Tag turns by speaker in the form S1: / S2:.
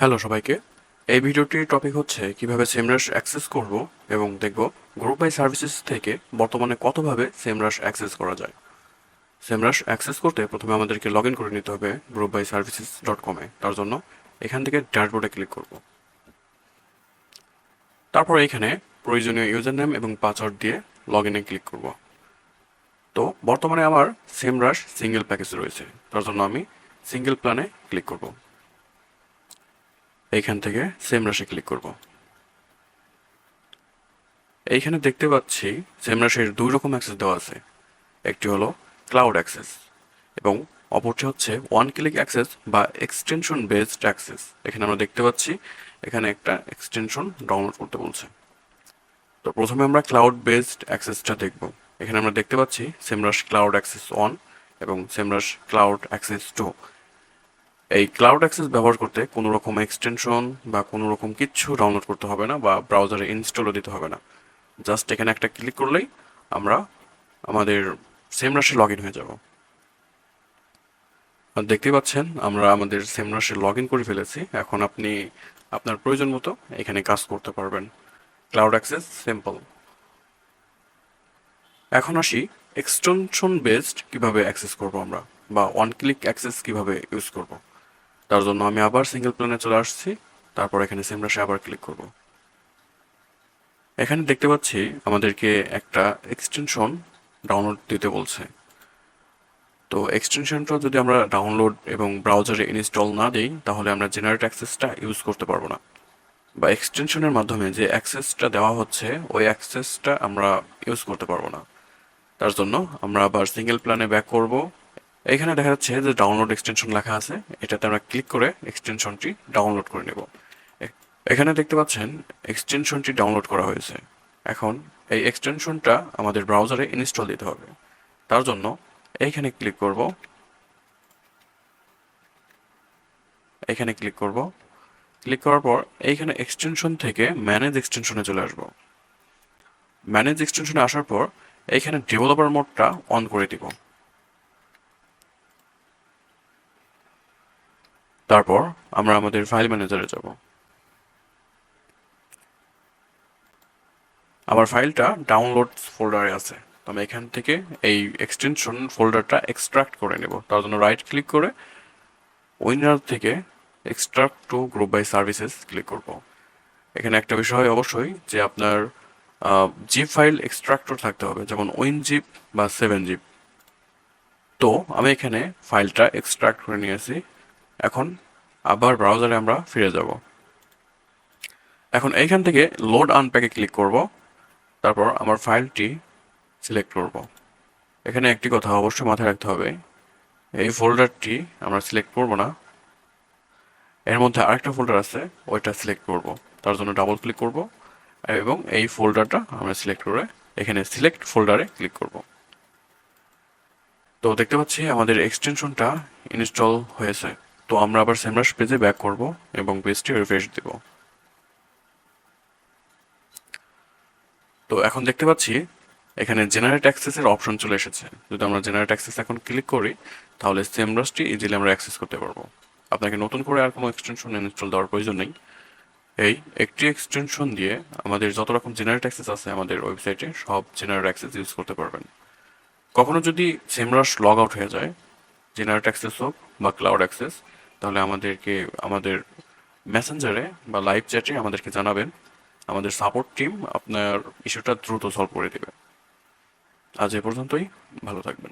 S1: Hello সবাইকে। এই ভিডিওটির টপিক হচ্ছে কিভাবে সেমরাশ অ্যাক্সেস করব এবং দেখব গ্রুপ বাই সার্ভিসেস থেকে বর্তমানে কতভাবে সেমরাশ অ্যাক্সেস করা যায়। সেমরাশ অ্যাক্সেস করতে প্রথমে আমাদেরকে লগ ইন করে নিতে হবে groupbyservices.com-এ। তার জন্য এখান থেকে ড্যাশবোর্ডে ক্লিক করব। তারপর এখানে প্রয়োজনীয় ইউজার নেম এবং পাসওয়ার্ড দিয়ে লগ ইনে ক্লিক করব। তো বর্তমানে আমার সেমরাশ সিঙ্গেল প্যাকেজ রয়েছে, তার জন্য আমি সিঙ্গেল প্ল্যানে ক্লিক করব। এইখান থেকে সেমরাশে ক্লিক করব। এইখানে দেখতে পাচ্ছি সেমরাশের দুই রকম অ্যাক্সেস দেওয়া আছে। একটি হলো ক্লাউড অ্যাক্সেস এবং অপরটি হচ্ছে ওয়ান ক্লিক অ্যাক্সেস বা এক্সটেনশন বেসড অ্যাক্সেস। এখানে আমরা দেখতে পাচ্ছি এখানে একটা এক্সটেনশন ডাউনলোড করতে বলছে। তো প্রথমে আমরা ক্লাউড বেসড অ্যাক্সেসটা দেখব। এখানে আমরা দেখতে পাচ্ছি সেমরাশ ক্লাউড অ্যাক্সেস 1 এবং সেমরাশ ক্লাউড অ্যাক্সেস 2। এই ক্লাউড অ্যাক্সেস ব্যবহার করতে কোনো রকম এক্সটেনশন বা কোনো রকম কিচ্ছু ডাউনলোড করতে হবে না বা ব্রাউজারে ইনস্টলও দিতে হবে না। জাস্ট এখানে একটা ক্লিক করলেই আমরা আমাদের সেমরাশে লগ ইন হয়ে যাব। আর দেখতেই পাচ্ছেন আমরা আমাদের সেমরাশে লগ ইন করে ফেলেছি। এখন আপনি আপনার প্রয়োজন মতো এখানে কাজ করতে পারবেন। Cloud access simple. এখন আসি এক্সটেনশন বেসড কিভাবে অ্যাক্সেস করব আমরা, বা ওয়ান ক্লিক অ্যাক্সেস কিভাবে ইউজ করব। তার জন্য আমি আবার সিঙ্গেল প্ল্যানে চলে আসছি। তারপর এখানে সেমরাশে আবার ক্লিক করব। এখানে দেখতে পাচ্ছি আমাদেরকে একটা এক্সটেনশন ডাউনলোড দিতে বলছে। তো এক্সটেনশনটা যদি আমরা ডাউনলোড এবং ব্রাউজারে ইনস্টল না দিই তাহলে আমরা জেনারেট অ্যাক্সেসটা ইউজ করতে পারবো না, বা এক্সটেনশনের মাধ্যমে যে অ্যাক্সেসটা দেওয়া হচ্ছে ওই অ্যাক্সেসটা আমরা ইউজ করতে পারবো না। তার জন্য আমরা আবার সিঙ্গেল প্ল্যানে ব্যাক করব। এখানে দেখা যাচ্ছে যে ডাউনলোড এক্সটেনশন লেখা আছে, এটাতে আমরা ক্লিক করে এক্সটেনশনটি ডাউনলোড করে নেব। এখানে দেখতে পাচ্ছেন এক্সটেনশনটি ডাউনলোড করা হয়েছে। এখন এই এক্সটেনশনটা আমাদের ব্রাউজারে ইনস্টল দিতে হবে। তার জন্য এইখানে ক্লিক করব। এখানে ক্লিক করব। ক্লিক করার পর এইখানে এক্সটেনশন থেকে ম্যানেজ এক্সটেনশনে চলে আসব। ম্যানেজ এক্সটেনশনে আসার পর এইখানে ডেভেলপার মোডটা অন করে দিব। তারপর আমরা আমাদের ফাইল ম্যানেজারে যাব। আমার ফাইলটা ডাউনলোডস ফোল্ডারে আছে, তো আমি এখান থেকে এই এক্সটেনশন ফোল্ডারটা এক্সট্রাক্ট করে নেব। তার জন্য রাইট ক্লিক করে উইনার থেকে extract to group by services click করব। এখানে একটা বিষয় অবশ্যই যে আপনার জিপ ফাইল এক্সট্রাক্টর থাকতে হবে, যেমন উইন জিপ বা 7zip। তো আমি এখানে ফাইলটা এক্সট্রাক্ট করে নিয়েছি। এখন আবার ব্রাউজারে আমরা ফিরে যাব। এখন এইখান থেকে লোড আনপ্যাকে ক্লিক করব। তারপর আমার ফাইলটি সিলেক্ট করব। এখানে একটি কথা অবশ্যই মাথায় রাখতে হবে, এই ফোল্ডারটি আমরা সিলেক্ট করব না, এর মধ্যে আরেকটা ফোল্ডার আছে ওইটা সিলেক্ট করব। তার জন্য ডাবল ক্লিক করব এবং এই ফোল্ডারটা আমরা সিলেক্ট করে এখানে সিলেক্ট ফোল্ডারে ক্লিক করব। তো দেখতে পাচ্ছি আমাদের এক্সটেনশনটা ইনস্টল হয়েছে। তো আমরা আবার সেমরাশ পেজে ব্যাক করব এবং পেজটি রিফ্রেশ দেব। তো এখন দেখতে পাচ্ছি এখানে জেনারেট অ্যাক্সেসের অপশন চলে এসেছে। যদি আমরা জেনারেট অ্যাক্সেস এখন ক্লিক করি তাহলে সেমরাশটি ইজিলি আমরা অ্যাক্সেস করতে পারবো। আপনাকে নতুন করে আর কোনো এক্সটেনশন ইনস্টল দেওয়ার প্রয়োজন নেই। এই একটি এক্সটেনশন দিয়ে আমাদের যত রকম জেনারেট অ্যাক্সেস আছে আমাদের ওয়েবসাইটে সব জেনারেট অ্যাক্সেস ইউজ করতে পারবেন। কখনো যদি সেমরাশ লগ আউট হয়ে যায়, জেনারেট অ্যাক্সেস হোক বা ক্লাউড অ্যাক্সেস, তাহলে আমাদেরকে আমাদের মেসেঞ্জারে বা লাইভ চ্যাটে আমাদেরকে জানাবেন। আমাদের সাপোর্ট টিম আপনার ইস্যুটা দ্রুত সলভ করে দেবে। আজ এ পর্যন্তই, ভালো থাকবেন।